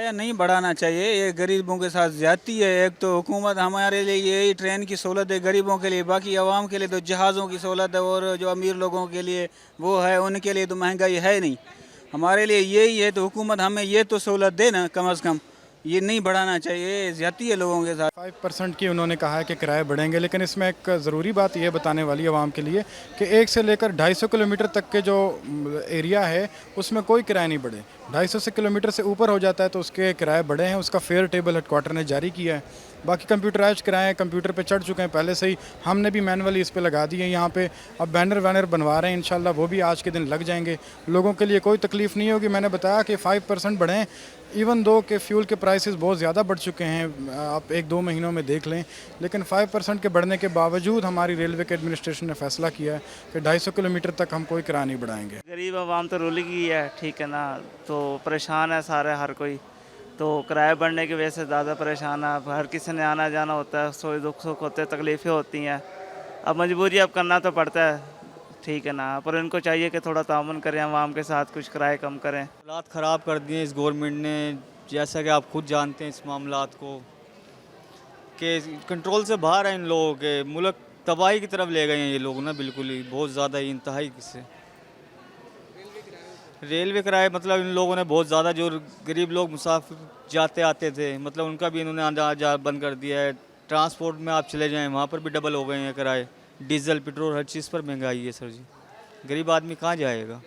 किराया नहीं बढ़ाना चाहिए, ये गरीबों के साथ ज्यादती है। एक तो हुकूमत हमारे लिए यही ट्रेन की सहूलत है गरीबों के लिए, बाकी आवाम के लिए तो जहाज़ों की सहूलत है, और जो अमीर लोगों के लिए वो है, उनके लिए तो महंगाई है नहीं। हमारे लिए यही है, तो हुकूमत हमें ये तो सहूलत दे ना कम अज़ कम। ये नहीं बढ़ाना चाहिए, ज्यादती है लोगों के साथ। 5% की उन्होंने कहा है कि किराए बढ़ेंगे, लेकिन इसमें एक ज़रूरी बात यह बताने वाली है आवाम के लिए कि 1 से लेकर 250 किलोमीटर तक के जो एरिया है उसमें कोई किराया नहीं बढ़े। 250 से किलोमीटर से ऊपर हो जाता है तो उसके किराए बढ़े हैं। उसका फेयर टेबल हेडक्वार्टर ने जारी किया है। बाकी कंप्यूटराइज किराए कंप्यूटर पे चढ़ चुके हैं पहले से ही, हमने भी मैनुअली इस पे लगा दिए हैं। यहाँ पे अब बैनर वैनर बनवा रहे हैं, इंशाल्लाह वो भी आज के दिन लग जाएंगे। लोगों के लिए कोई तकलीफ नहीं होगी। मैंने बताया कि 5% बढ़ें, इवन दो के फ्यूल के प्राइसेस बहुत ज़्यादा बढ़ चुके हैं, आप 1-2 महीनों में देख लें, लेकिन 5% के बढ़ने के बावजूद हमारी रेलवे के एडमिनिस्ट्रेशन ने फैसला किया है कि 250 किलोमीटर तक हम कोई किराया नहीं बढ़ाएंगे। गरीब आवाम तो रुल गई है, ठीक है ना, तो परेशान है सारे, हर कोई। तो किराया बढ़ने की वजह से ज़्यादा परेशान है। अब हर किसी ने आना जाना होता है, सोई दुख सुख होते हैं, तकलीफ़ें होती हैं। अब मजबूरी अब करना तो पड़ता है, ठीक है ना, पर इनको चाहिए कि थोड़ा ताउन करें आवाम के साथ, कुछ किराए कम करें। हालात ख़राब कर दिए इस गवर्नमेंट ने, जैसा कि आप खुद जानते हैं इस मामलात को, कि कंट्रोल से बाहर है इन लोगों के। मुल्क तबाही की तरफ ले गए हैं ये लोग ना, बिल्कुल ही बहुत ज़्यादा ही इंतहाई से। रेलवे किराए मतलब इन लोगों ने बहुत ज़्यादा, जो गरीब लोग मुसाफिर जाते आते थे, मतलब उनका भी इन्होंने आना जा बंद कर दिया है। ट्रांसपोर्ट में आप चले जाएँ वहाँ पर भी डबल हो गए हैं किराए। डीजल पेट्रोल हर चीज़ पर महंगाई है सर जी। गरीब आदमी कहाँ जाएगा।